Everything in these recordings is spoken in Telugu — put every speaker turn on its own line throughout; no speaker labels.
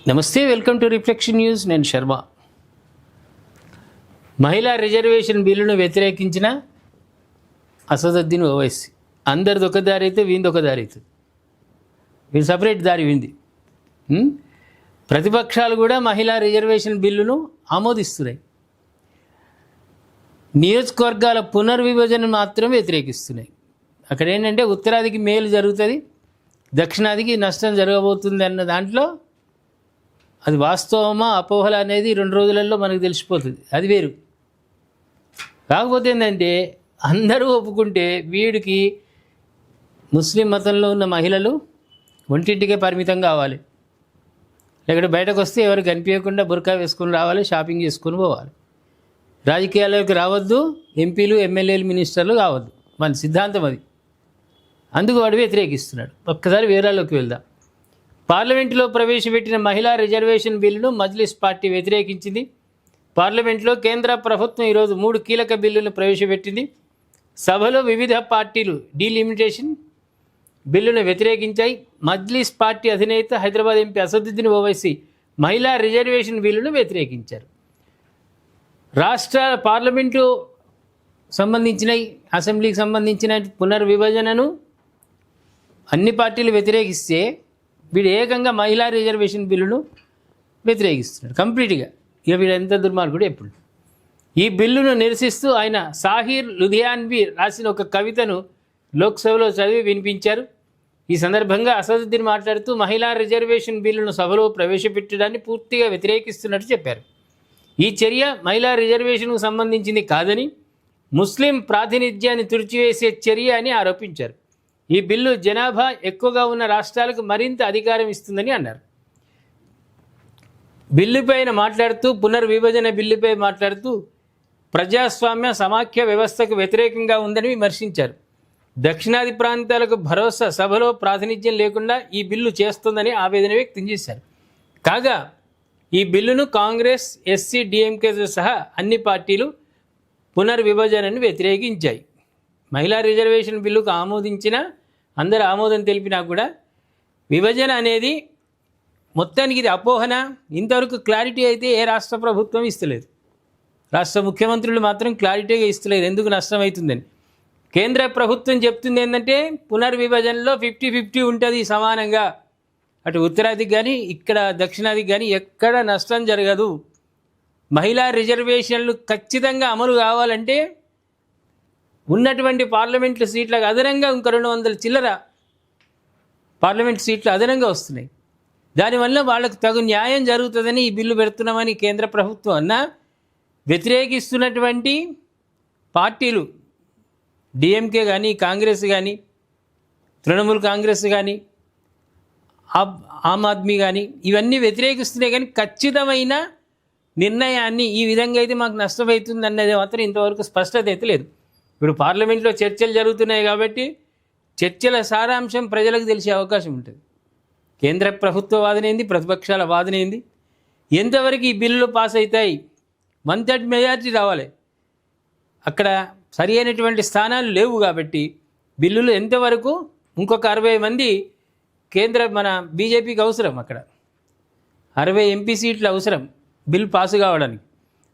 నమస్తే, వెల్కమ్ టు రిఫ్లెక్షన్ న్యూస్. నేను శర్మ. మహిళా రిజర్వేషన్ బిల్లును వ్యతిరేకించిన అసదుద్దీన్ ఓవైసీ. అందరిది ఒక దారి అయితే వీంది ఒక దారి అవుతుంది. వీళ్ళు సపరేట్ దారి వింది. ప్రతిపక్షాలు కూడా మహిళా రిజర్వేషన్ బిల్లును ఆమోదిస్తున్నాయి. నియోజకవర్గాల పునర్విభజన మాత్రం వ్యతిరేకిస్తున్నాయి. అక్కడ ఏంటంటే ఉత్తరాదికి మేలు జరుగుతుంది, దక్షిణాదికి నష్టం జరగబోతుంది అన్న దాంట్లో అది వాస్తవమా అపోహల అనేది 2 రోజులలో మనకు తెలిసిపోతుంది. అది వేరు. కాకపోతే ఏంటంటే అందరూ ఒప్పుకుంటే వీడికి ముస్లిం మతంలో ఉన్న మహిళలు ఒంటింటికే పరిమితం కావాలి, లేకపోతే బయటకు వస్తే ఎవరు కనిపించకుండా బుర్కా వేసుకొని రావాలి, షాపింగ్ చేసుకొని పోవాలి, రాజకీయాల్లోకి రావద్దు, ఎంపీలు ఎమ్మెల్యేలు మినిస్టర్లు కావద్దు. మన సిద్ధాంతం అది. అందుకు వాడు వ్యతిరేకిస్తున్నాడు. ఒక్కసారి వివరాల్లోకి వెళ్దాం. పార్లమెంటులో ప్రవేశపెట్టిన మహిళా రిజర్వేషన్ బిల్లును మజ్లిస్ పార్టీ వ్యతిరేకించింది. పార్లమెంట్లో కేంద్ర ప్రభుత్వం ఈరోజు 3 కీలక బిల్లులను ప్రవేశపెట్టింది. సభలో వివిధ పార్టీలు డీలిమిటేషన్ బిల్లును వ్యతిరేకించాయి. మజ్లిస్ పార్టీ అధినేత హైదరాబాద్ ఎంపీ అసదుద్దీన్ ఓవైసీ మహిళా రిజర్వేషన్ బిల్లును వ్యతిరేకించారు. రాష్ట్ర పార్లమెంటు సంబంధించిన అసెంబ్లీకి సంబంధించిన పునర్విభజనను అన్ని పార్టీలు వ్యతిరేకిస్తే వీడు ఏకంగా మహిళా రిజర్వేషన్ బిల్లును వ్యతిరేకిస్తున్నాడు కంప్లీట్గా. ఇక వీడు ఎంత దుర్మార్గుడు ఎప్పుడు. ఈ బిల్లును నిరసిస్తూ ఆయన సాహిర్ లుధియాన్వి రాసిన ఒక కవితను లోక్సభలో చదివి వినిపించారు. ఈ సందర్భంగా అసదుద్దీన్ మాట్లాడుతూ మహిళా రిజర్వేషన్ బిల్లును సభలో ప్రవేశపెట్టడాన్ని పూర్తిగా వ్యతిరేకిస్తున్నట్టు చెప్పారు. ఈ చర్య మహిళా రిజర్వేషన్కు సంబంధించింది కాదని, ముస్లిం ప్రాతినిధ్యాన్ని తుడిచివేసే చర్య అని ఆరోపించారు. ఈ బిల్లు జనాభా ఎక్కువగా ఉన్న రాష్ట్రాలకు మరింత అధికారం ఇస్తుందని అన్నారు. బిల్లుపైన మాట్లాడుతూ పునర్విభజన బిల్లుపై మాట్లాడుతూ ప్రజాస్వామ్య సమాఖ్య వ్యవస్థకు వ్యతిరేకంగా ఉందని విమర్శించారు. దక్షిణాది ప్రాంతాలకు భరోసా సభలో ప్రాతినిధ్యం లేకుండా ఈ బిల్లు చేస్తుందని ఆవేదన వ్యక్తం చేశారు. కాగా ఈ బిల్లును కాంగ్రెస్, ఎస్సీ, డిఎంకేతో సహా అన్ని పార్టీలు పునర్విభజనను వ్యతిరేకించాయి. మహిళా రిజర్వేషన్ బిల్లుకు అందరూ ఆమోదం తెలిపినా కూడా విభజన అనేది మొత్తానికి ఇది అపోహన. ఇంతవరకు క్లారిటీ అయితే ఏ రాష్ట్ర ప్రభుత్వం ఇస్తలేదు. రాష్ట్ర ముఖ్యమంత్రులు మాత్రం క్లారిటీగా ఇస్తలేదు ఎందుకు నష్టం అవుతుందని. కేంద్ర ప్రభుత్వం చెప్తుంది ఏంటంటే పునర్విభజనలో 50-50 ఉంటుంది సమానంగా. అటు ఉత్తరాదికి కానీ ఇక్కడ దక్షిణాదికి కానీ ఎక్కడ నష్టం జరగదు. మహిళా రిజర్వేషన్లు ఖచ్చితంగా అమలు కావాలంటే ఉన్నటువంటి పార్లమెంటు సీట్లకు అదనంగా ఇంకా 200 చిల్లర పార్లమెంట్ సీట్లు అదనంగా వస్తున్నాయి. దానివల్ల వాళ్ళకు తగు న్యాయం జరుగుతుందని ఈ బిల్లు పెడుతున్నామని కేంద్ర ప్రభుత్వం అన్నా వ్యతిరేకిస్తున్నటువంటి పార్టీలు డిఎంకే కానీ, కాంగ్రెస్ కానీ, తృణమూల్ కాంగ్రెస్ కానీ, ఆమ్ ఆద్మీ కానీ ఇవన్నీ వ్యతిరేకిస్తున్నాయి. కానీ ఖచ్చితమైన నిర్ణయాన్ని ఈ విధంగా అయితే మాకు నష్టమవుతుంది అన్నది మాత్రం ఇంతవరకు స్పష్టత అయితే లేదు. ఇప్పుడు పార్లమెంట్లో చర్చలు జరుగుతున్నాయి కాబట్టి చర్చల సారాంశం ప్రజలకు తెలిసే అవకాశం ఉంటుంది. కేంద్ర ప్రభుత్వ వాదన ఏంది, ప్రతిపక్షాల వాదన ఏంది, ఎంతవరకు ఈ బిల్లులు పాస్ అవుతాయి, 1/3 మెజారిటీ రావాలి. అక్కడ సరి అయినటువంటి స్థానాలు లేవు కాబట్టి బిల్లులు ఎంతవరకు ఇంకొక 60 మంది మన బీజేపీకి అవసరం. అక్కడ 60 ఎంపీ సీట్లు అవసరం బిల్లు పాస్ కావడానికి.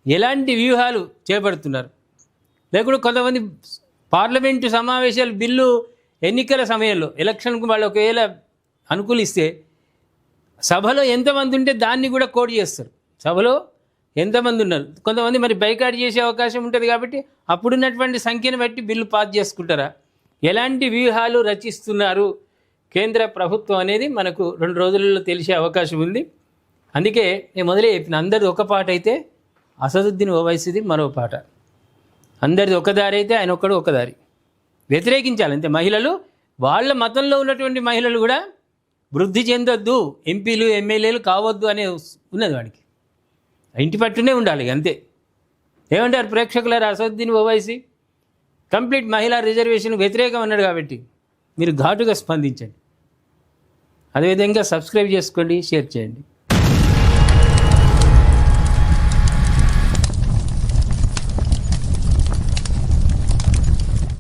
ఎలాంటి వ్యూహాలు చేపడుతున్నారు? లేకుండా కొంతమంది పార్లమెంటు సమావేశాలు బిల్లు ఎన్నికల సమయంలో ఎలక్షన్కు వాళ్ళు ఒకవేళ అనుకూలిస్తే సభలో ఎంతమంది ఉంటే దాన్ని కూడా కోడ్ చేస్తారు. సభలో ఎంతమంది ఉన్నారు, కొంతమంది మరి బైకాట్ చేసే అవకాశం ఉంటుంది కాబట్టి అప్పుడున్నటువంటి సంఖ్యను బట్టి బిల్లు పాస్ చేసుకుంటారా? ఎలాంటి వ్యూహాలు రచిస్తున్నారు కేంద్ర ప్రభుత్వం అనేది మనకు 2 రోజులలో తెలిసే అవకాశం ఉంది. అందుకే నేను మొదలే చెప్పిన అందరిది ఒక పాట అయితే అసదుద్దీన్ ఓవైసీది మరో పాట. అందరిది ఒక దారి అయితే ఆయన ఒక్కడు ఒక దారి. వ్యతిరేకించాలి అంతే. మహిళలు వాళ్ళ మతంలో ఉన్నటువంటి మహిళలు కూడా వృద్ధి చెందొద్దు, ఎంపీలు ఎమ్మెల్యేలు కావద్దు అనే ఉన్నది వాడికి. ఇంటి పట్టునే ఉండాలి అంతే. ఏమంటారు ప్రేక్షకులారా? అసదుద్దీన్ ఓవైసీ కంప్లీట్ మహిళా రిజర్వేషన్ వ్యతిరేకం అన్నాడు కాబట్టి మీరు ఘాటుగా స్పందించండి. అదేవిధంగా సబ్స్క్రైబ్ చేసుకోండి, షేర్ చేయండి.